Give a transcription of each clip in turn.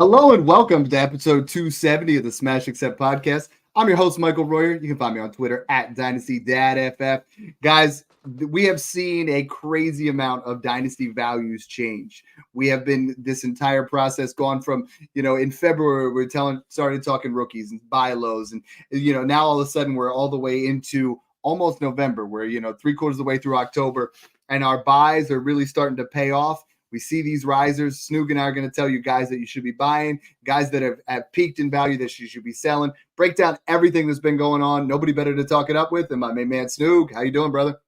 Hello and welcome to episode 270 of the Smash Accept podcast. I'm your host, Michael Royer. You can find me on Twitter at DynastyDadFF. Guys, we have seen a crazy amount of Dynasty values change. We have been this entire process gone from, in February, started talking rookies and buy lows. And, now all of a sudden we're all the way into almost November, where, 3/4 of the way through October, and our buys are really starting to pay off. We see these risers. Snoog and I are going to tell you guys that you should be buying, guys that have peaked in value that you should be selling. Break down everything that's been going on. Nobody better to talk it up with than my main man Snoog. How you doing, brother?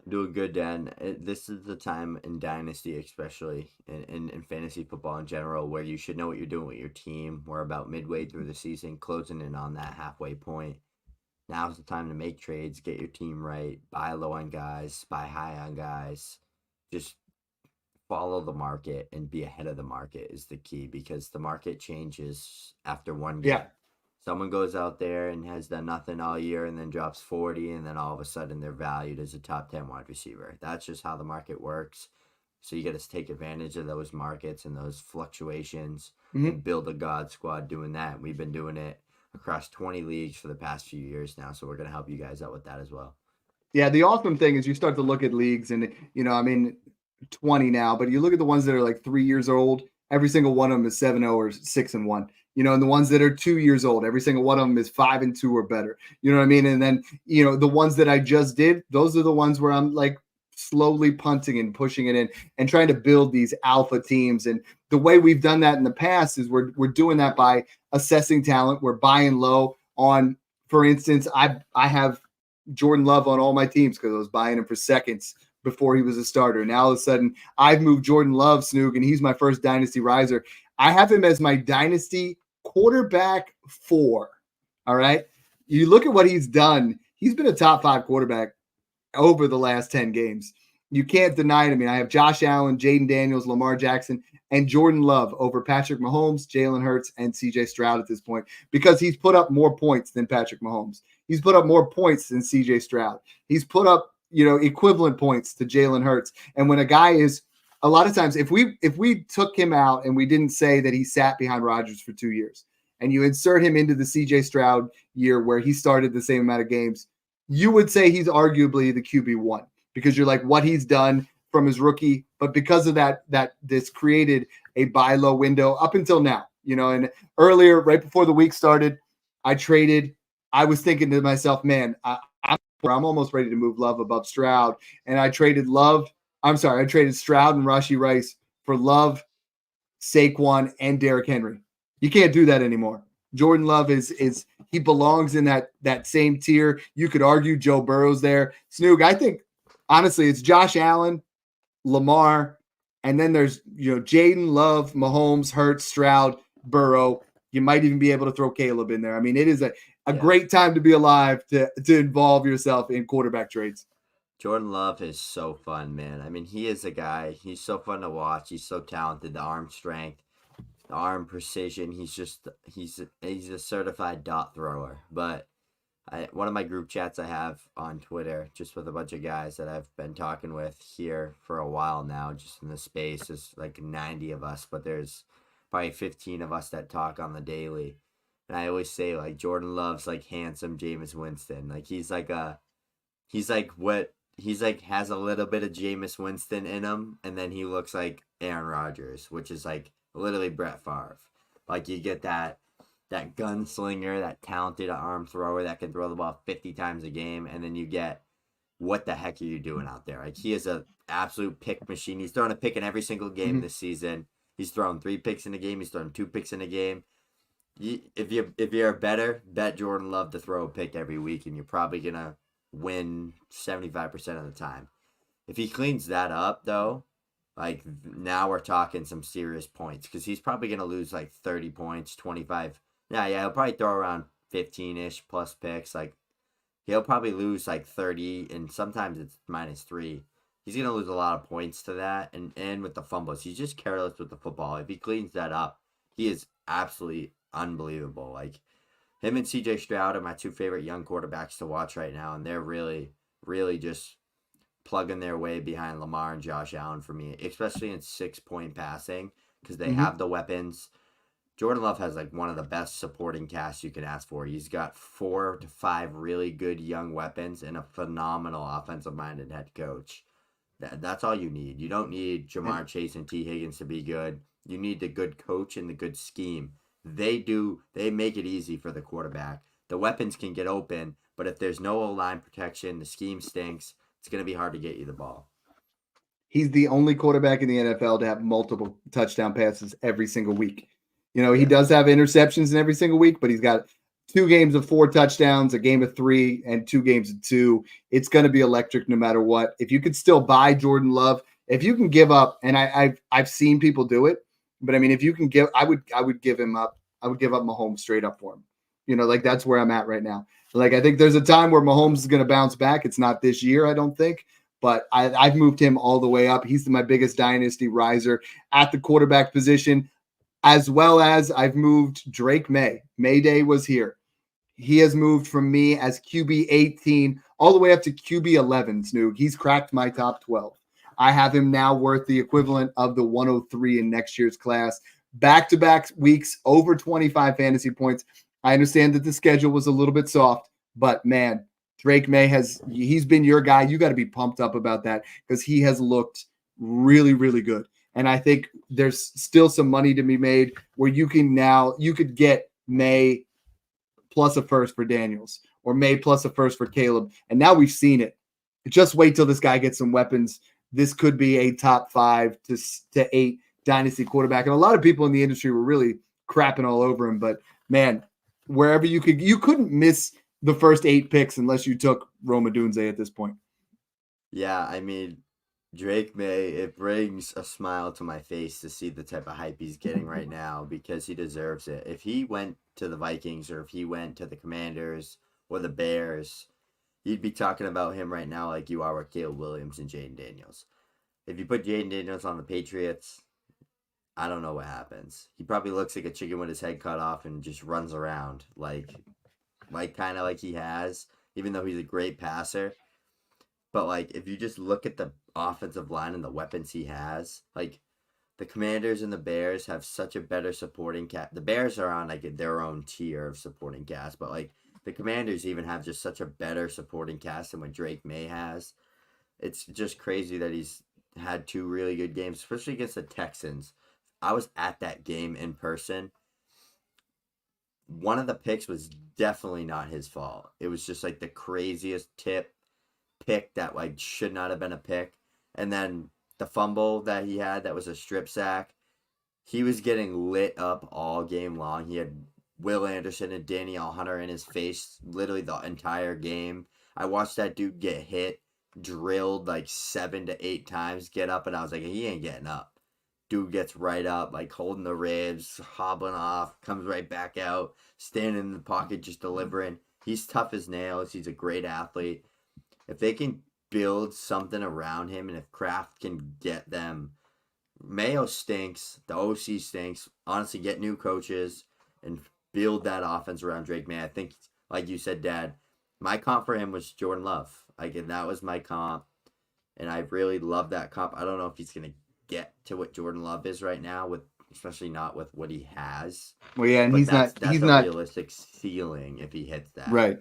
I'm doing good, Dan. This is the time in Dynasty, especially in fantasy football in general, where you should know what you're doing with your team. We're about midway through the season, closing in on that halfway point. Now's the time to make trades, get your team right, buy low on guys, buy high on guys. Just follow the market and be ahead of the market is the key, because the market changes after one game. Yeah. Someone goes out there and has done nothing all year and then drops 40, and then all of a sudden they're valued as a top 10 wide receiver. That's just how the market works. So you got to take advantage of those markets and those fluctuations and build a God squad doing that. We've been doing it across 20 leagues for the past few years now, so we're going to help you guys out with that as well. Yeah, the awesome thing is you start to look at leagues and, 20 now, but you look at the ones that are like 3 years old, every single one of them is 7-0 or 6-1. And the ones that are 2 years old, every single one of them is 5-2 or better. You know what I mean? And then, the ones that I just did, those are the ones where I'm like slowly punting and pushing it in and trying to build these alpha teams. And the way we've done that in the past is we're doing that by assessing talent. We're buying low on, for instance, I have Jordan Love on all my teams because I was buying him for seconds before he was a starter. Now all of a sudden I've moved Jordan Love, Snoog, and he's my first Dynasty riser. I have him as my Dynasty quarterback 4. All right. You look at what he's done. He's been a top 5 quarterback over the last 10 games. You can't deny it. I mean, I have Josh Allen, Jaden Daniels, Lamar Jackson, and Jordan Love over Patrick Mahomes, Jalen Hurts, and CJ Stroud at this point, because he's put up more points than Patrick Mahomes. He's put up more points than CJ Stroud. He's put up, equivalent points to Jalen Hurts. And when a guy is, a lot of times, if we took him out and we didn't say that he sat behind Rodgers for 2 years, and you insert him into the CJ Stroud year where he started the same amount of games, you would say he's arguably the QB1, because you're like, what he's done from his rookie. But because of that this created a buy low window up until now, and earlier, right before the week started, I was thinking to myself, man, I'm almost ready to move Love above Stroud. And I traded Stroud and Rashee Rice for Love, Saquon, and Derrick Henry. You can't do that anymore. Jordan Love is he belongs in that same tier. You could argue Joe Burrow's there. Snoog, I think, honestly, it's Josh Allen, Lamar, and then there's, Jaden, Love, Mahomes, Hurts, Stroud, Burrow. You might even be able to throw Caleb in there. I mean, it is a great time to be alive to involve yourself in quarterback trades. Jordan Love is so fun, man. I mean, he is a guy. He's so fun to watch. He's so talented. The arm strength, the arm precision. He's a certified dot thrower. But one of my group chats I have on Twitter, just with a bunch of guys that I've been talking with here for a while now, just in the space, is like 90 of us, but there's probably 15 of us that talk on the daily. And I always say, like, Jordan Love's like handsome Jameis Winston. Like, has a little bit of Jameis Winston in him, and then he looks like Aaron Rodgers, which is like literally Brett Favre. Like, you get that gunslinger, that talented arm thrower that can throw the ball 50 times a game, and then you get, what the heck are you doing out there? Like, he is an absolute pick machine. He's thrown a pick in every single game this season. He's thrown 3 picks in a game. He's thrown 2 picks in a game. If you're better, bet Jordan Love to throw a pick every week, and you're probably gonna win 75% of the time. If he cleans that up, though, like, now we're talking some serious points, because he's probably gonna lose like 30 points, 25. Yeah, he'll probably throw around 15-ish plus picks. Like, he'll probably lose like 30, and sometimes it's -3. He's gonna lose a lot of points to that, and with the fumbles, he's just careless with the football. If he cleans that up, he is absolutely unbelievable. Like, him and CJ Stroud are my 2 favorite young quarterbacks to watch right now, and they're really, really just plugging their way behind Lamar and Josh Allen for me, especially in 6-point passing, because they have the weapons. Jordan Love has like one of the best supporting casts you can ask for. He's got 4 to 5 really good young weapons and a phenomenal offensive minded head coach. That's all you need. You don't need Jamar Chase and T. Higgins to be good. You need the good coach and the good scheme. They make it easy for the quarterback. The weapons can get open, but if there's no line protection, the scheme stinks, it's going to be hard to get you the ball. He's the only quarterback in the NFL to have multiple touchdown passes every single week. He does have interceptions in every single week, but he's got 2 games of 4 touchdowns, a game of 3, and 2 games of 2. It's going to be electric no matter what. If you could still buy Jordan Love, if you can give up, and I've seen people do it, but I mean, if you can give, I would give him up. I would give up Mahomes straight up for him. Like that's where I'm at right now. Like I think there's a time where Mahomes is going to bounce back. It's not this year, I don't think. But I've moved him all the way up. He's my biggest dynasty riser at the quarterback position, as well as I've moved Drake May. Mayday was here. He has moved from me as QB 18 all the way up to QB 11, Snoog. He's cracked my top 12. I have him now worth the equivalent of the 103 in next year's class. Back-to-back weeks, over 25 fantasy points. I understand that the schedule was a little bit soft, but man, Drake May he's been your guy. You got to be pumped up about that because he has looked really, really good. And I think there's still some money to be made where you could get May plus a first for Daniels or May plus a first for Caleb. And now we've seen it. Just wait till this guy gets some weapons. This could be a top 5 to 8 dynasty quarterback. And a lot of people in the industry were really crapping all over him. But man, wherever you couldn't miss the first 8 picks unless you took Rome Odunze at this point. Yeah, I mean, Drake May, it brings a smile to my face to see the type of hype he's getting right now because he deserves it. If he went to the Vikings or if he went to the Commanders or the Bears, you'd be talking about him right now like you are with Caleb Williams and Jaden Daniels. If you put Jaden Daniels on the Patriots, I don't know what happens. He probably looks like a chicken with his head cut off and just runs around like kind of like he has, even though he's a great passer. But like if you just look at the offensive line and the weapons he has, like the Commanders and the Bears have such a better supporting cast. The Bears are on like their own tier of supporting cast, but like the Commanders even have just such a better supporting cast than what Drake May has. It's just crazy that he's had 2 really good games, especially against the Texans. I was at that game in person. One of the picks was definitely not his fault. It was just like the craziest pick that like should not have been a pick. And then the fumble that he had that was a strip sack. He was getting lit up all game long. He had Will Anderson and Danielle Hunter in his face literally the entire game. I watched that dude get hit, drilled like 7 to 8 times, get up, and I was like, he ain't getting up. Dude gets right up, like holding the ribs, hobbling off, comes right back out, standing in the pocket, just delivering. He's tough as nails. He's a great athlete. If they can build something around him, and if Kraft can get them, Mayo stinks. The OC stinks. Honestly, get new coaches and build that offense around Drake May. I think, like you said, Dad, my comp for him was Jordan Love. Like, that was my comp, and I really love that comp. I don't know if he's going to get to what Jordan Love is right now, especially not with what he has. Well, yeah, and that's he's a not realistic ceiling if he hits that. Right.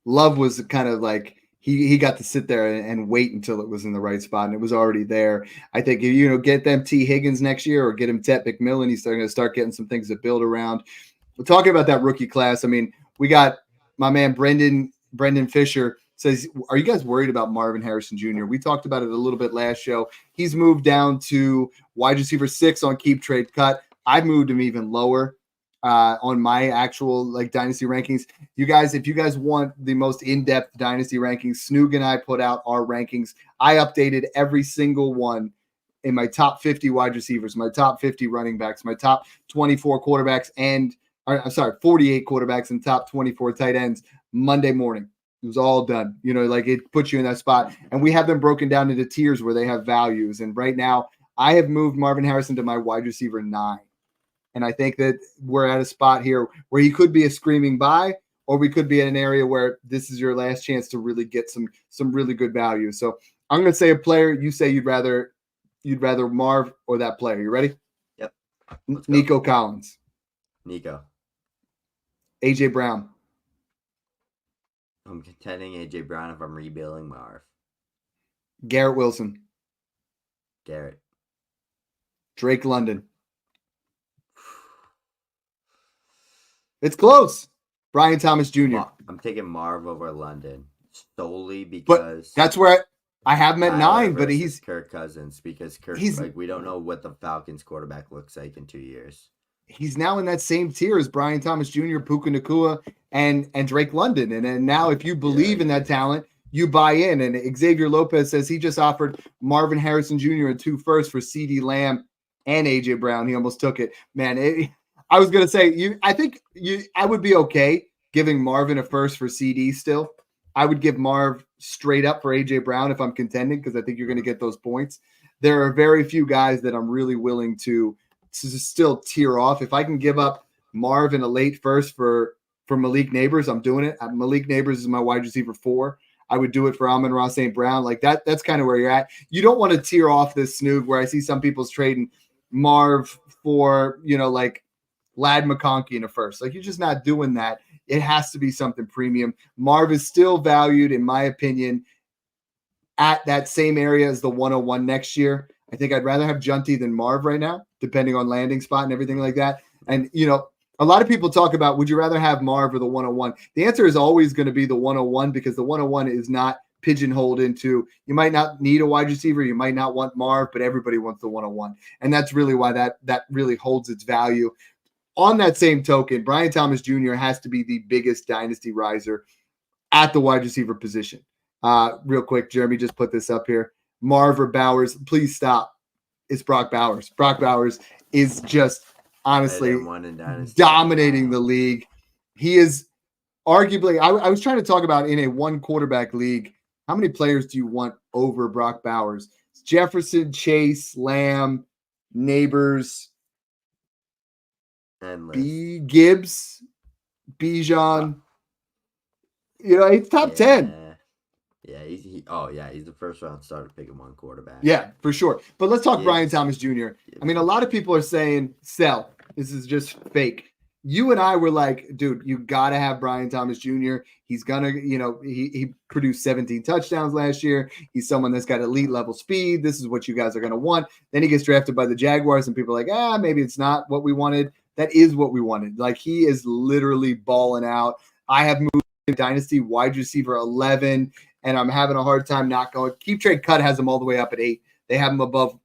Love was kind of like he got to sit there and wait until it was in the right spot, and it was already there. I think get them T. Higgins next year or get him Tet McMillan. He's going to start getting some things to build around. We're talking about that rookie class. I mean, we got my man Brendan Fisher says, are you guys worried about Marvin Harrison Jr.? We talked about it a little bit last show. He's moved down to wide receiver 6 on keep trade cut. I've moved him even lower on my actual like dynasty rankings. You guys, if you guys want the most in-depth dynasty rankings, Snoog and I put out our rankings. I updated every single one in my top 50 wide receivers, my top 50 running backs, my top 24 quarterbacks, 48 quarterbacks and top 24 tight ends Monday morning. It was all done. Like it puts you in that spot. And we have them broken down into tiers where they have values. And right now, I have moved Marvin Harrison to my wide receiver 9. And I think that we're at a spot here where he could be a screaming buy, or we could be in an area where this is your last chance to really get some really good value. So I'm going to say a player. You say you'd rather Marv or that player. You ready? Yep. Nico Collins. Nico. AJ Brown. I'm contending AJ Brown if I'm rebuilding Marv. Garrett Wilson. Garrett. Drake London. It's close. Brian Thomas Jr. I'm taking Marv over London solely But because that's where I have him at Tyler 9, but versus he's Kirk Cousins because he's we don't know what the Falcons quarterback looks like in 2 years. he's now in that same tier as Brian Thomas Jr., Puka Nacua, and Drake London. And now if you believe in that talent, you buy in. And Xavier Lopez says he just offered Marvin Harrison Jr. and 2 firsts for CeeDee Lamb and AJ Brown. He almost took it. Man, I was gonna say I would be okay giving Marvin a first for CD still. I would give Marv straight up for AJ Brown if I'm contending because I think you're going to get those points. There are very few guys that I'm really willing to still tear off. If I can give up Marv in a late first for Malik Neighbors, I'm doing it. Malik Neighbors is my wide receiver 4. I would do it for Amon-Ra St. Brown. Like that's kind of where you're at. You don't want to tear off this snoog where I see some people's trading Marv for, like Lad McConkey in a first. Like you're just not doing that. It has to be something premium. Marv is still valued, in my opinion, at that same area as the 101 next year. I think I'd rather have Junty than Marv right now, depending on landing spot and everything like that. And, a lot of people talk about, would you rather have Marv or the 101? The answer is always going to be the 101 because the 101 is not pigeonholed into, you might not need a wide receiver, you might not want Marv, but everybody wants the 101. And that's really why that really holds its value. On that same token, Brian Thomas Jr. has to be the biggest dynasty riser at the wide receiver position. Real quick, Jeremy just put this up here. Marv or Bowers, please stop. It's Brock Bowers. Brock Bowers is just honestly dominating the league. He is arguably, I was trying to talk about in a 1 quarterback league, how many players do you want over Brock Bowers? Jefferson, Chase, Lamb, Neighbors, B. Gibbs, Bijan. He's top 10. Yeah, he's the first round starter picking 1 quarterback. Yeah, for sure. But let's talk Brian Thomas Jr. I mean, a lot of people are saying sell. This is just fake. You and I were like, dude, you got to have Brian Thomas Jr. He's going to, he produced 17 touchdowns last year. He's someone that's got elite level speed. This is what you guys are going to want. Then he gets drafted by the Jaguars and people are like, maybe it's not what we wanted. That is what we wanted. Like, he is literally balling out. I have moved to Dynasty wide receiver 11, and I'm having a hard time not going. Keep Trade Cut has him all the way up at 8. They have him above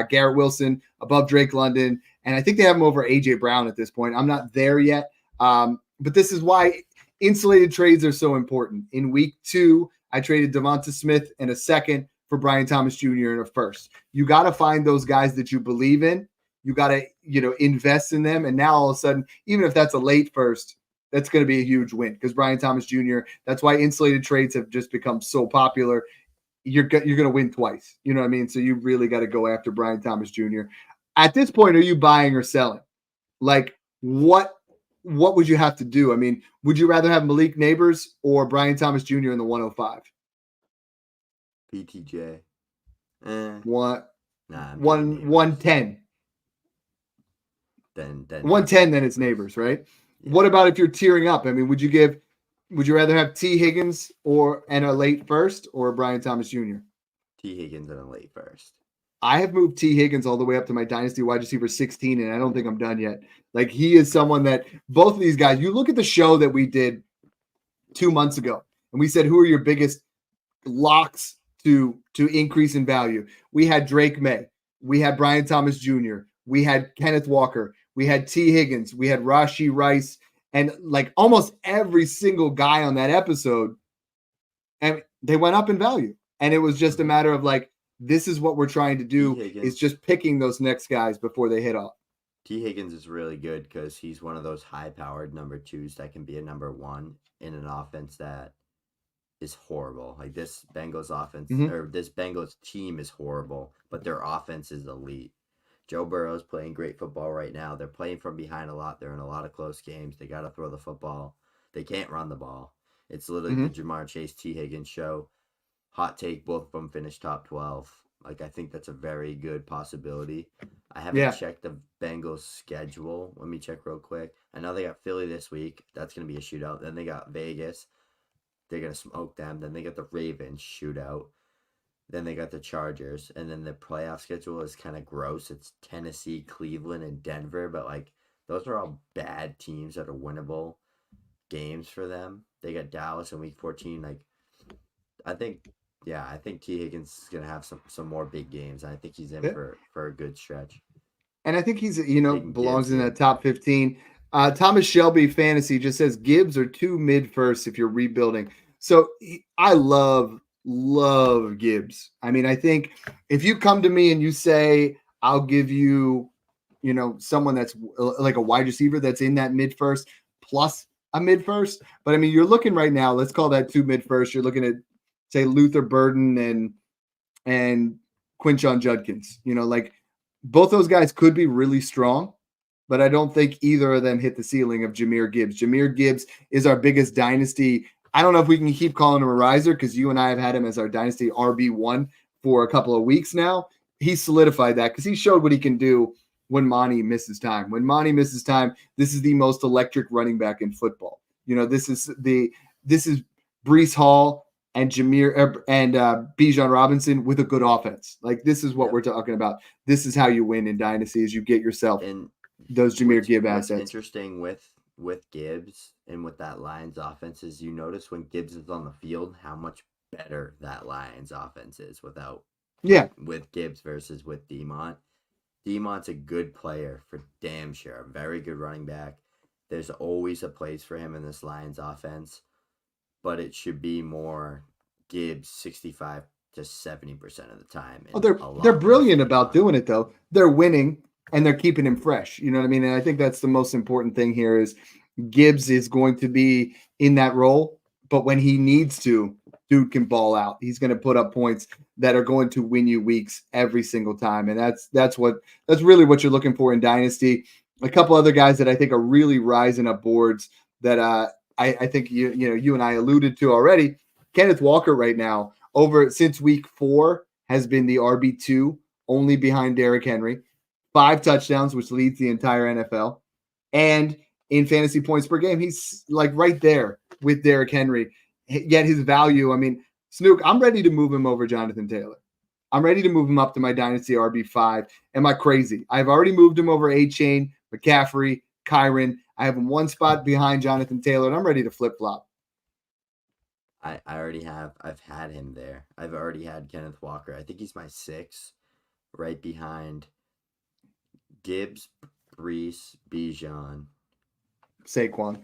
Garrett Wilson, above Drake London, and I think they have him over AJ Brown at this point. I'm not there yet, but this is why insulated trades are so important. In week 2, I traded Devonta Smith and a second for Brian Thomas Jr. and a first. You got to find those guys that you believe in. You got to, invest in them. And now all of a sudden, even if that's a late first, that's going to be a huge win because Brian Thomas Jr., that's why insulated trades have just become so popular. You're going to win twice. You know what I mean? So you really got to go after Brian Thomas Jr. At this point, are you buying or selling? Like, what would you have to do? I mean, would you rather have Malik Neighbors or Brian Thomas Jr. in the 105? PTJ. What? Nah. 110. Then 110, then it's Neighbors, right? Yeah. What about if you're tearing up? I mean, would you rather have T. Higgins and a late first or Brian Thomas Jr.? T. Higgins and a late first. I have moved T. Higgins all the way up to my dynasty wide receiver 16, and I don't think I'm done yet. Like, he is someone that both of these guys, you look at the show that we did 2 months ago, and we said, who are your biggest locks to increase in value? We had Drake May. We had Brian Thomas Jr. We had Kenneth Walker. We had T. Higgins. We had Rashee Rice. And like almost every single guy on that episode, and they went up in value. And it was just a matter of like, this is what we're trying to do, is just picking those next guys before they hit off. T. Higgins is really good because he's one of those high-powered number 2s that can be a number 1 in an offense that is horrible. Like this Bengals offense, or this Bengals team is horrible, but their offense is elite. Joe Burrow's playing great football right now. They're playing from behind a lot. They're in a lot of close games. They got to throw the football. They can't run the ball. It's literally the Jamar Chase, T. Higgins show. Hot take, both of them finished top 12. Like, I think that's a very good possibility. I haven't Yeah. checked the Bengals schedule. Let me check real quick. I know they got Philly this week. That's going to be a shootout. Then they got Vegas. They're going to smoke them. Then they got the Ravens shootout. Then they got the Chargers. And then the playoff schedule is kind of gross. It's Tennessee, Cleveland, and Denver. But, like, those are all bad teams that are winnable games for them. They got Dallas in week 14. Like, I think, yeah, I think T. Higgins is going to have some more big games. I think he's in Yeah. for a good stretch. And I think he's, Taking belongs Gibbs in in. that top 15. Thomas Shelby Fantasy just says Gibbs are two mid first if you're rebuilding. So I love Gibbs. I mean, I think if you come to me and you say, I'll give you, someone that's like a wide receiver that's in that mid first plus a mid first. But I mean, you're looking right now, let's call that two mid first. You're looking at, say, Luther Burden and Quinshon Judkins. Like both those guys could be really strong, but I don't think either of them hit the ceiling of Jahmyr Gibbs. Jahmyr Gibbs is our biggest dynasty. I don't know if we can keep calling him a riser because you and I have had him as our dynasty RB1 for a couple of weeks now. He solidified that because he showed what he can do when Monty misses time. When Monty misses time, this is the most electric running back in football. This is Brees Hall and Bijan Robinson with a good offense. Like this is what we're talking about. This is how you win in dynasty: is you get yourself those Jahmyr Gibbs assets. What's interesting with Gibbs and with that Lions offense is you notice when Gibbs is on the field how much better that Lions offense is with Gibbs versus with Demont. Demont's a good player for damn sure. A very good running back. There's always a place for him in this Lions offense, but it should be more Gibbs 65 to 70% of the time. They're brilliant about doing it though. They're winning and they're keeping him fresh. You know what I mean? And I think that's the most important thing here is Gibbs is going to be in that role, but when he needs to, dude can ball out. He's going to put up points that are going to win you weeks every single time. And that's really what you're looking for in Dynasty. A couple other guys that I think are really rising up boards that I think you and I alluded to already. Kenneth Walker right now since week 4 has been the RB2 only behind Derrick Henry. 5 touchdowns, which leads the entire NFL. And in fantasy points per game, he's like right there with Derrick Henry. Yet his value, I mean, Snook, I'm ready to move him over Jonathan Taylor. I'm ready to move him up to my Dynasty RB5. Am I crazy? I've already moved him over A-Chain, McCaffrey, Kyron. I have him one spot behind Jonathan Taylor, and I'm ready to flip-flop. I've had him there. I've already had Kenneth Walker. I think he's my 6, right behind Gibbs, Brees, Bijan, Saquon,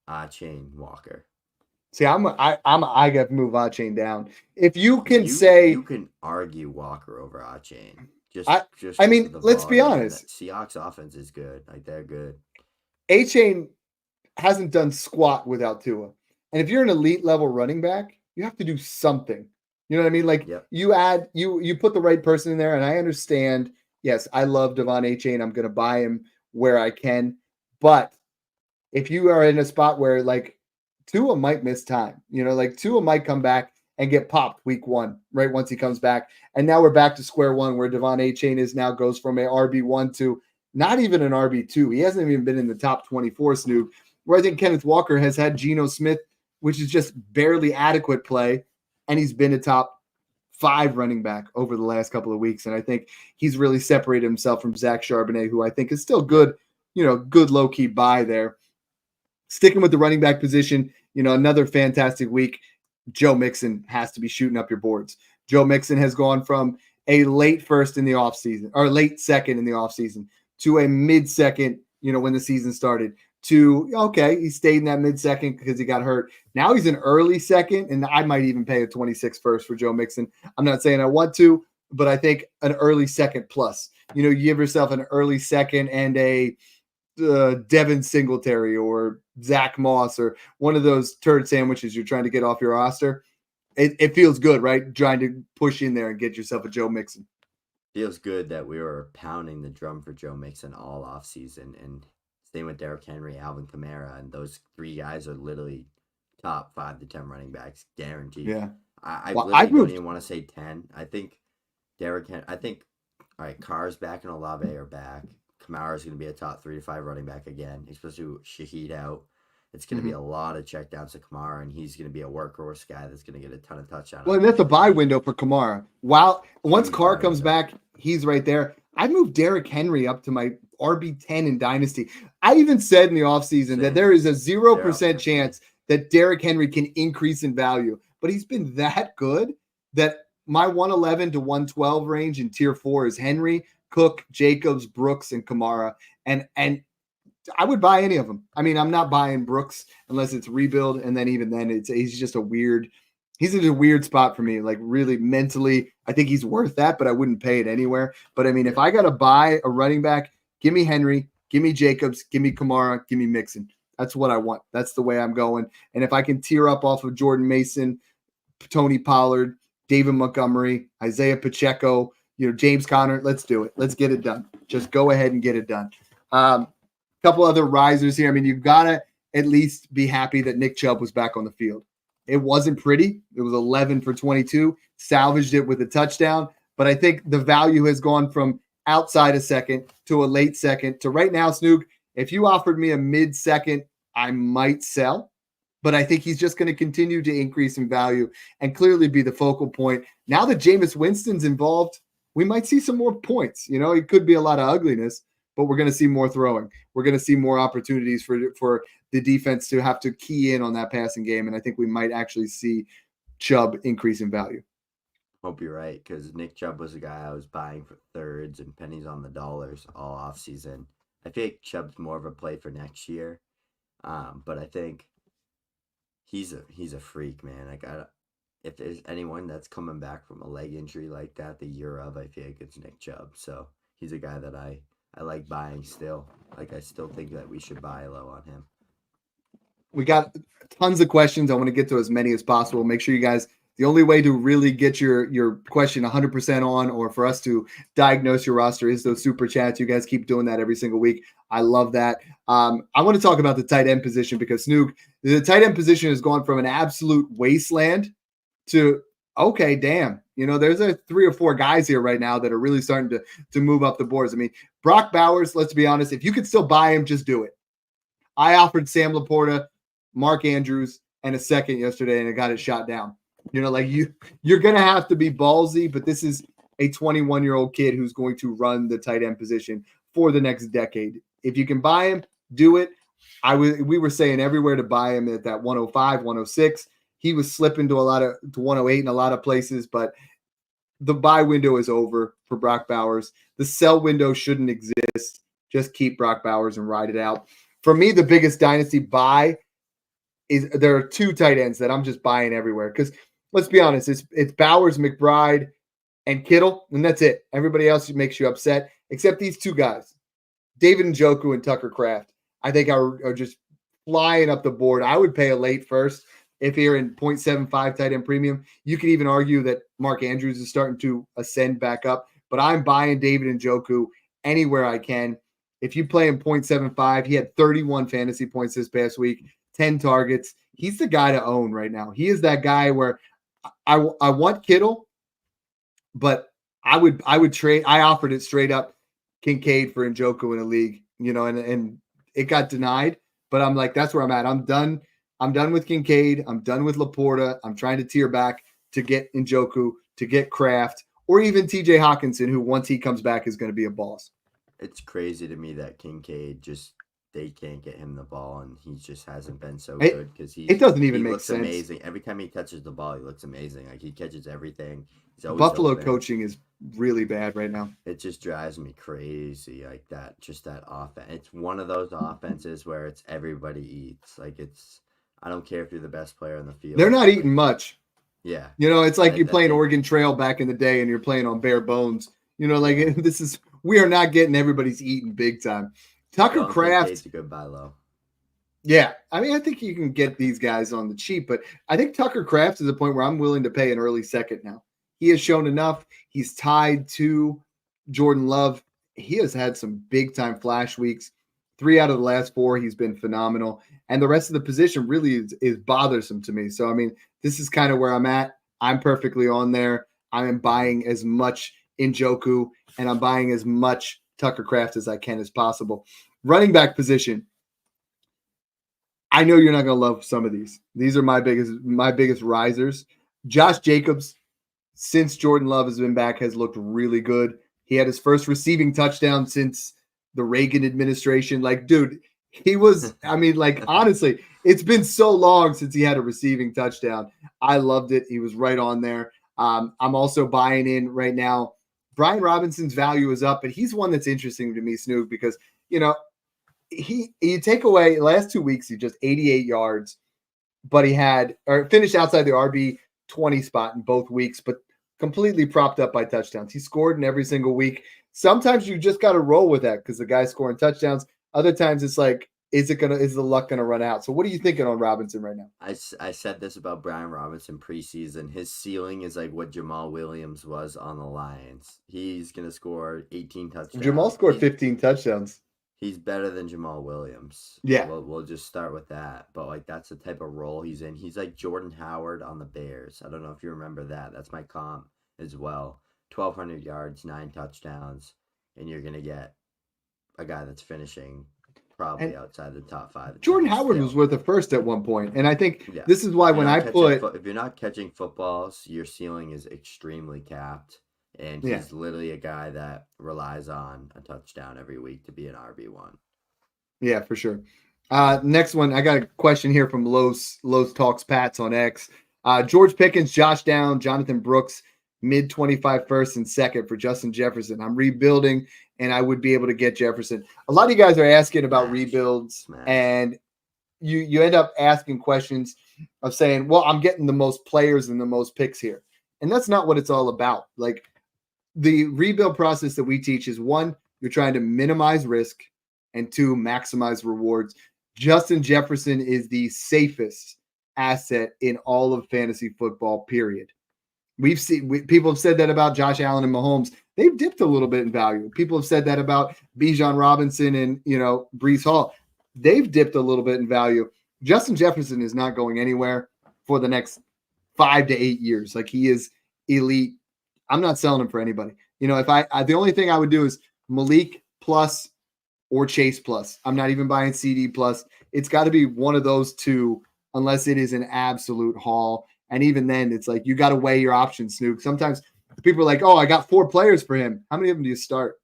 A-Chain, Walker. See, I got to move A-Chain down. If you can you can argue Walker over A-Chain. I mean, let's be honest. Seahawks offense is good. Like they're good. A-Chain hasn't done squat without Tua. And if you're an elite level running back, you have to do something. You know what I mean? Like you put the right person in there, and I understand. Yes, I love Devon A-Chain. I'm going to buy him where I can. But if you are in a spot where like Tua might miss time, like Tua might come back and get popped week 1, right? Once he comes back. And now we're back to square one where Devon A-Chain goes from a RB1 to not even an RB2. He hasn't even been in the top 24, Snoop. Where I think Kenneth Walker has had Geno Smith, which is just barely adequate play. And he's been a top 5 running back over the last couple of weeks. And I think he's really separated himself from Zach Charbonnet, who I think is still good, good low-key buy there. Sticking with the running back position, another fantastic week. Joe Mixon has to be shooting up your boards. Joe Mixon has gone from a late first in the offseason, or late second in the offseason, to a mid-second, when the season started, to, okay, he stayed in that mid-second because he got hurt. Now he's an early second, and I might even pay a 26 first for Joe Mixon. I'm not saying I want to, but I think an early second plus. You give yourself an early second and a Devin Singletary or Zach Moss or one of those turd sandwiches you're trying to get off your roster. It feels good, right? Trying to push in there and get yourself a Joe Mixon. Feels good that we were pounding the drum for Joe Mixon all offseason, and same with Derrick Henry, Alvin Kamara, and those 3 guys are literally top 5 to 10 running backs, guaranteed. Yeah. I Well, literally I've don't moved. even want to say 10. I think I think, all right, Carr's back and Olave are back. Kamara's going to be a top 3 to 5 running back again, especially with Shaheed out. It's going to be Mhm. a lot of checkdowns to Kamara, and he's going to be a workhorse guy that's going to get a ton of touchdown Well, and that's a opportunities. buy window for Kamara. While once Huge Carr buy comes window. back, he's right there. I moved Derrick Henry up to my RB10 in Dynasty. I even said in the offseason that Same. there is a They're up 0% there for me. chance that Derrick Henry can increase in value, but he's been that good that my 111 to 112 range in tier 4 is Henry, Cook, Jacobs, Brooks, and Kamara. And I would buy any of them. I mean, I'm not buying Brooks unless it's rebuild, and then even then, he's just a weird. He's in a weird spot for me. Like really mentally, I think he's worth that, but I wouldn't pay it anywhere. But I mean, if Yeah. I got to buy a running back, give me Henry, give me Jacobs, give me Kamara, give me Mixon. That's what I want. That's the way I'm going. And if I can tear up off of Jordan Mason, Tony Pollard, David Montgomery, Isaiah Pacheco, James Conner, let's do it. Let's get it done. Just go ahead and get it done. Couple other risers here. I mean, you've got to at least be happy that Nick Chubb was back on the field. It wasn't pretty. It was 11 for 22, salvaged it with a touchdown. But I think the value has gone from outside a second to a late second to right now, Snook. If you offered me a mid second, I might sell. But I think he's just going to continue to increase in value and clearly be the focal point. Now that Jameis Winston's involved, we might see some more points. It could be a lot of ugliness, but we're going to see more throwing. We're going to see more opportunities for the defense to have to key in on that passing game. And I think we might actually see Chubb increase in value. Hope you're right, because Nick Chubb was a guy I was buying for thirds and pennies on the dollars all off season. I feel like Chubb's more of a play for next year, but I think he's a freak, man. Like if there's anyone that's coming back from a leg injury like that the year of, I feel like it's Nick Chubb. So he's a guy that I like buying still. Like I still think that we should buy low on him. We got tons of questions. I want to get to as many as possible. Make sure you guys, the only way to really get your question 100% on, or for us to diagnose your roster, is those super chats. You guys keep doing that every single week. I love that. I want to talk about the tight end position because Snook, the tight end position has gone from an absolute wasteland to, okay, damn. There's 3 or 4 guys here right now that are really starting to move up the boards. I mean, Brock Bowers, let's be honest, if you could still buy him, just do it. I offered Sam Laporta, Mark Andrews, and a second yesterday, and I got it shot down. You're going to have to be ballsy, but this is a 21-year-old kid who's going to run the tight end position for the next decade. If you can buy him, do it. We were saying everywhere to buy him at that 105, 106. He was slipping to 108 in a lot of places, but the buy window is over for Brock Bowers. The sell window shouldn't exist. Just keep Brock Bowers and ride it out. For me, the biggest dynasty buy is there are 2 tight ends that I'm just buying everywhere. Because let's be honest, it's Bowers, McBride, and Kittle, and that's it. Everybody else makes you upset, except these 2 guys, David Njoku and Tucker Kraft. I think are just flying up the board. I would pay a late first if you're in 0.75 tight end premium. You could even argue that Mark Andrews is starting to ascend back up, but I'm buying David Njoku anywhere I can. If you play him 0.75, he had 31 fantasy points this past week, 10 targets. He's the guy to own right now. He is that guy where I want Kittle, but I would trade. I offered it straight up Kincaid for Njoku in a league, and it got denied. But I'm like, that's where I'm at. I'm done. I'm done with Kincaid. I'm done with Laporta. I'm trying to tear back to get Njoku, to get Kraft, or even TJ Hawkinson, who once he comes back is going to be a boss. It's crazy to me that Kincaid they can't get him the ball, and he just hasn't been so It- good because It doesn't even he make looks sense. amazing. Every time he touches the ball, he looks amazing. Like he catches everything. He's always Buffalo open. coaching is really bad right now. It just drives me crazy, like that. Just that offense. It's one of those offenses where it's everybody eats. Like I don't care if you're the best player on the field. They're not eating much. Yeah. It's like you're That playing thing. Oregon Trail back in the day and you're playing on bare bones. We are not getting everybody's eating big time. Tucker Kraft. Kincaid's a good buy low. Yeah. I mean, I think you can get these guys on the cheap, but I think Tucker Kraft is a point where I'm willing to pay an early second now. He has shown enough. He's tied to Jordan Love. He has had some big time flash weeks. 3 out of the last 4, he's been phenomenal. And the rest of the position really is bothersome to me. So, I mean, this is kind of where I'm at. I'm perfectly on there. I am buying as much Njoku and I'm buying as much Tucker Kraft as I can as possible. Running back position. I know you're not going to love some of these. These are my biggest risers. Josh Jacobs, since Jordan Love has been back, has looked really good. He had his first receiving touchdown since the Reagan administration. Like, dude, he was, I mean, like, honestly, it's been so long since he had a receiving touchdown. I loved it. He was right on there. I'm also buying in right now. Brian Robinson's value is up, but he's one that's interesting to me, Snoop, because, you take away the last 2 weeks, he just 88 yards, but he finished outside the RB 20 spot in both weeks, but completely propped up by touchdowns. He scored in every single week. Sometimes you just got to roll with that because the guy's scoring touchdowns. Other times it's like, is the luck gonna run out? So what are you thinking on Robinson right now? I said this about Brian Robinson preseason. His ceiling is like what Jamal Williams was on the Lions. He's gonna score 18 touchdowns. Jamal scored 15 touchdowns. He's better than Jamal Williams. Yeah. We'll just start with that. But, like, that's the type of role he's in. He's like Jordan Howard on the Bears. I don't know if you remember that. That's my comp as well. 1,200 yards, 9 touchdowns, and you're going to get a guy that's finishing probably outside the top 5. Jordan Howard was worth a first at one point, and I think this is why when I if you're not catching footballs, your ceiling is extremely capped. And he's literally a guy that relies on a touchdown every week to be an RB1. Yeah, for sure. Next one, I got a question here from Los Talks Pats on X. George Pickens, Josh Down, Jonathan Brooks, mid 25 first and second for Justin Jefferson. I'm rebuilding, and I would be able to get Jefferson. A lot of you guys are asking about rebuilds, and you end up asking questions of saying, well, I'm getting the most players and the most picks here. And that's not what it's all about. Like, the rebuild process that we teach is 1, you're trying to minimize risk, and 2, maximize rewards. Justin Jefferson is the safest asset in all of fantasy football, period. People have said that about Josh Allen and Mahomes. They've dipped a little bit in value. People have said that about Bijan Robinson and, Breece Hall. They've dipped a little bit in value. Justin Jefferson is not going anywhere for the next 5 to 8 years. Like, he is elite. I'm not selling him for anybody. If I the only thing I would do is Malik plus or Chase plus. I'm not even buying CD plus. It's got to be one of those two, unless it is an absolute haul. And even then, it's like you got to weigh your options, Snoop. Sometimes people are like, "Oh, I got 4 players for him. How many of them do you start?"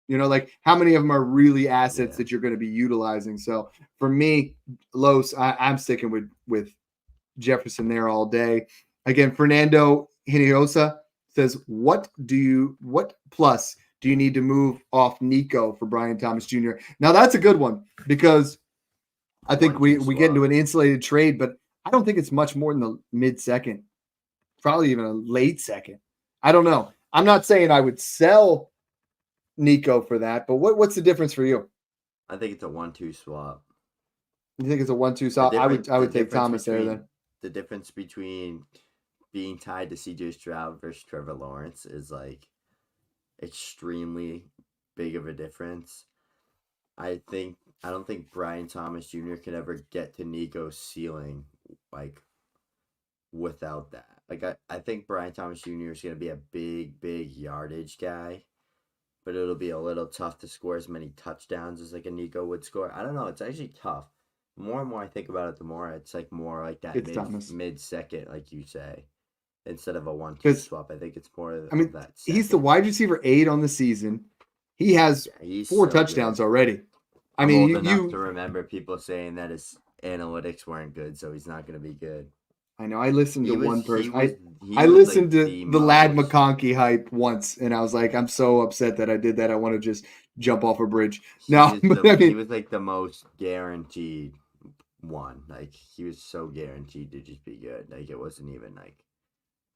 Like how many of them are really assets that you're going to be utilizing? So for me, Los, I'm sticking with Jefferson there all day. Again, Fernando Hinojosa says, what plus do you need to move off Nico for Brian Thomas Jr.? Now that's a good one because I think we get into an insulated trade, but I don't think it's much more than the mid-second, probably even a late second. I don't know. I'm not saying I would sell Nico for that, but what's the difference for you? I think it's a 1-2 swap. You think it's a 1-2 swap? I would take Thomas there then. The difference between being tied to CJ Stroud versus Trevor Lawrence is like extremely big of a difference. I don't think Brian Thomas Jr. could ever get to Nico's ceiling like without that. Like I think Brian Thomas Jr. is going to be a big yardage guy, but it'll be a little tough to score as many touchdowns as like a Nico would score. I don't know. It's actually tough. The more and more I think about it, the more it's like more like that mid-second, like you say, instead of a 1-2 swap. I think it's more of that. He's the wide receiver 8 on the season. He has 4 touchdowns already. I'm old enough to remember people saying that his analytics weren't good, so he's not going to be good. I know. I listened to one person. I listened to the Lad McConkey hype once, and I was like, I'm so upset that I did that. I want to just jump off a bridge. He was like the most guaranteed one. Like, he was so guaranteed to just be good. Like, it wasn't even like,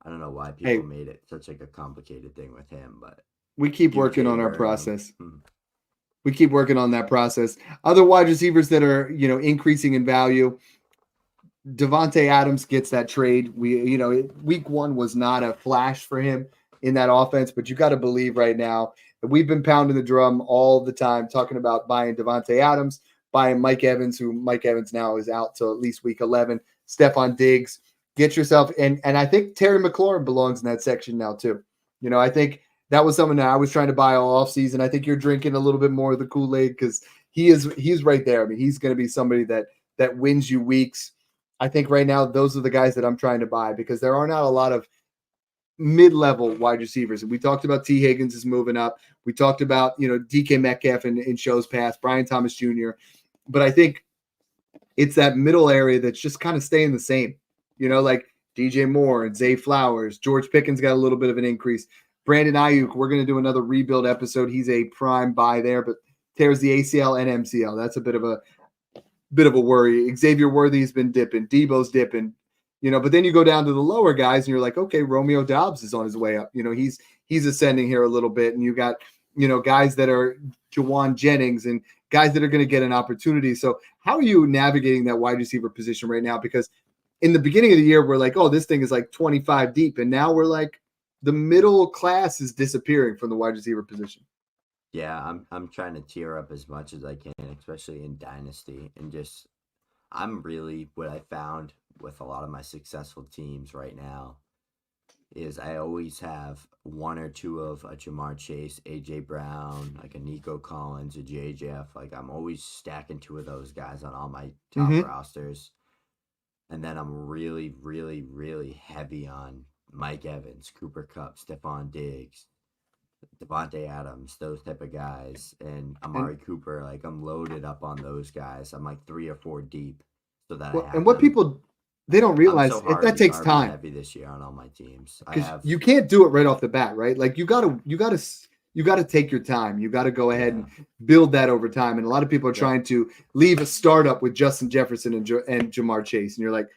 I don't know why people made it such like a complicated thing with him, but we keep working on our process. We keep working on that process. Other wide receivers that are, increasing in value. Devontae Adams gets that trade. Week 1 was not a flash for him in that offense, but you got to believe right now that we've been pounding the drum all the time talking about buying Devontae Adams, buying Mike Evans, who Mike Evans now is out till at least week 11. Stephon Diggs, get yourself and I think Terry McLaurin belongs in that section now too. I think that was someone that I was trying to buy all off season. I think you're drinking a little bit more of the Kool-Aid because he's right there. I mean, he's going to be somebody that wins you weeks. I think right now those are the guys that I'm trying to buy because there are not a lot of mid-level wide receivers. And we talked about T. Higgins is moving up. We talked about, DK Metcalf in shows past, Brian Thomas Jr. But I think it's that middle area that's just kind of staying the same. Like DJ Moore and Zay Flowers. George Pickens got a little bit of an increase. Brandon Ayuk, we're going to do another rebuild episode. He's a prime buy there, but tears the ACL and MCL. That's a bit of a worry. Xavier Worthy's been dipping. Debo's dipping. But then you go down to the lower guys and you're like, okay, Romeo Doubs is on his way up. He's ascending here a little bit. And you got, guys that are Jawan Jennings and guys that are going to get an opportunity. So how are you navigating that wide receiver position right now? Because in the beginning of the year, we're like, oh, this thing is like 25 deep. And now we're like, the middle class is disappearing from the wide receiver position. Yeah, I'm trying to tier up as much as I can, especially in Dynasty. And just, I'm really, what I found with a lot of my successful teams right now is I always have one or two of a Jamar Chase, AJ Brown, like a Nico Collins, a JJF. Like I'm always stacking two of those guys on all my top rosters. And then I'm really, really, really heavy on Mike Evans, Cooper Kupp, Stephon Diggs, Devontae Adams, those type of guys, and Amari Cooper. Like I'm loaded up on those guys. I'm like 3 or 4 deep, so that I have and what them. People they don't realize that takes time. Heavy this year on all my teams. You can't do it right off the bat, right? Like you gotta take your time. You gotta go ahead and build that over time. And a lot of people are trying to leave a startup with Justin Jefferson and Jamar Chase, and you're like,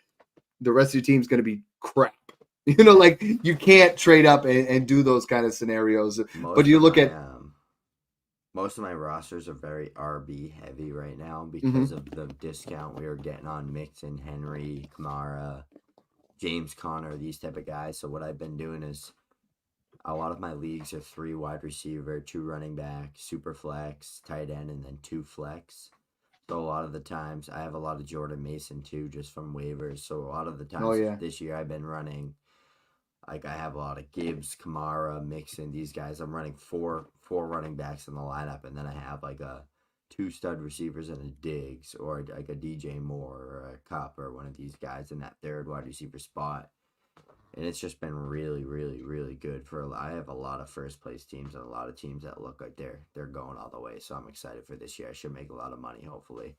the rest of your team's gonna be crap. Like you can't trade up and do those kind of scenarios. But you look at most of my rosters are very RB heavy right now because of the discount we are getting on Mixon, Henry, Kamara, James Conner, these type of guys. So what I've been doing is a lot of my leagues are 3 wide receiver, 2 running back, super flex, tight end, and then 2 flex. So a lot of the times I have a lot of Jordan Mason too, just from waivers. So a lot of the times this year I've been running, like I have a lot of Gibbs, Kamara, Mixon, these guys. I'm running four running backs in the lineup, and then I have like a 2 stud receivers and a Diggs, or like a DJ Moore or a Kupp or one of these guys in that 3rd wide receiver spot. And it's just been really, really, really good I have a lot of first place teams and a lot of teams that look like they're going all the way. So I'm excited for this year. I should make a lot of money, hopefully.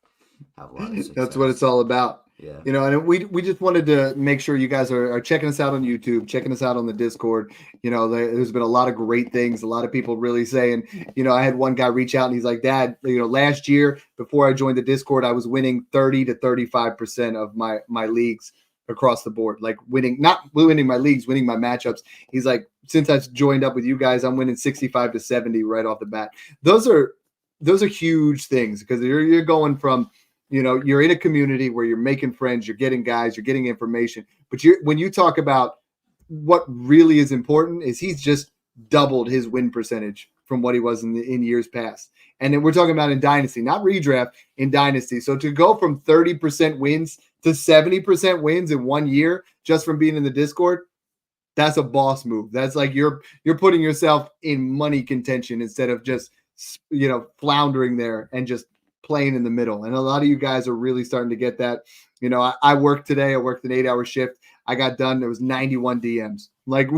Have a lot of success. That's what it's all about. Yeah. And we just wanted to make sure you guys are checking us out on YouTube, checking us out on the Discord. There's been a lot of great things. A lot of people really saying, I had one guy reach out and he's like, Dad, last year before I joined the Discord, I was winning 30 to 35% of my leagues across the board, like not winning my leagues, winning my matchups. He's like, since I've joined up with you guys, I'm winning 65 to 70 right off the bat. Those are huge things because you're going from, you're in a community where you're making friends, you're getting guys, you're getting information. But when you talk about what really is important is he's just doubled his win percentage from what he was in years past. And then we're talking about in Dynasty, not redraft, in Dynasty. So to go from 30% wins to 70% wins in 1 year just from being in the Discord, that's a boss move. That's like you're putting yourself in money contention instead of just, floundering there and just playing in the middle. And a lot of you guys are really starting to get that. I worked today. I worked an 8-hour shift. I got done. There was 91 DMs. Like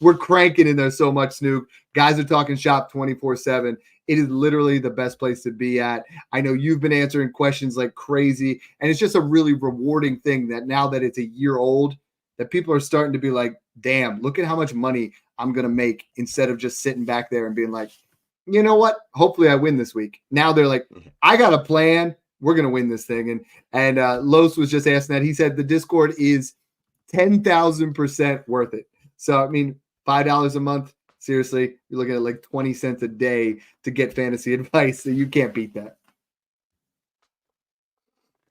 we're cranking in there so much, Snoop. Guys are talking shop 24/7. It is literally the best place to be at. I know you've been answering questions like crazy, and it's just a really rewarding thing that now that it's a year old, that people are starting to be like, damn, look at how much money I'm going to make instead of just sitting back there and being like, you know what? Hopefully I win this week. Now they're like, I got a plan. We're going to win this thing. And Los was just asking that. He said the Discord is 10,000% worth it. So, I mean, $5 a month. Seriously, you're looking at like 20 cents a day to get fantasy advice. So you can't beat that.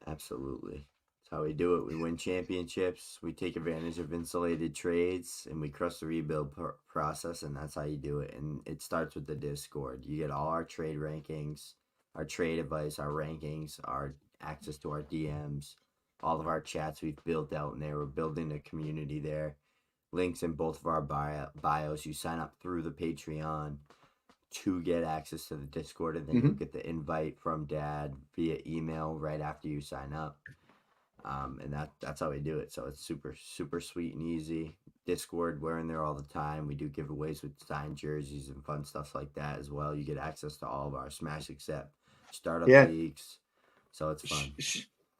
Absolutely. That's how we do it. We win championships. We take advantage of insulated trades, and we crush the rebuild process, and that's how you do it. And it starts with the Discord. You get all our trade rankings, our trade advice, our rankings, our access to our DMs, all of our chats we've built out in there. We're building a community there. Links in both of our bios. You sign up through the Patreon to get access to the Discord, and then you'll get the invite from Dad via email right after you sign up. And that's how we do it. So it's super, super sweet and easy. Discord, we're in there all the time. We do giveaways with signed jerseys and fun stuff like that as well. You get access to all of our Smash Accept startup leagues. So it's fun.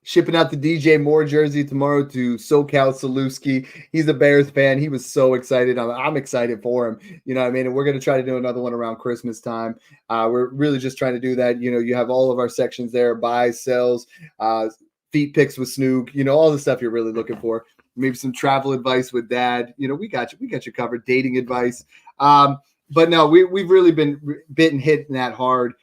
Shipping out the DJ Moore jersey tomorrow to SoCal Saluski. He's a Bears fan. He was so excited. I'm excited for him. You know what I mean? And we're going to try to do another one around Christmas time. We're really just trying to do that. You know, you have all of our sections there, buys, sells, feet picks with Snoog, you know, all the stuff you're really looking for. Maybe some travel advice with Dad. You know, we got you covered. Dating advice. But no, we've really been hitting that hard.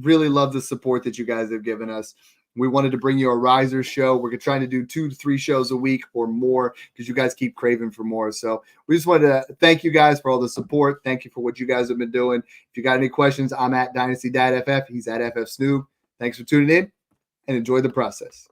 Really love the support that you guys have given us. We wanted to bring you a Risers show. We're trying to do 2 to 3 shows a week or more because you guys keep craving for more. So we just wanted to thank you guys for all the support. Thank you for what you guys have been doing. If you got any questions, I'm at Dynasty.ff. He's at FF Snoog. Thanks for tuning in and enjoy the process.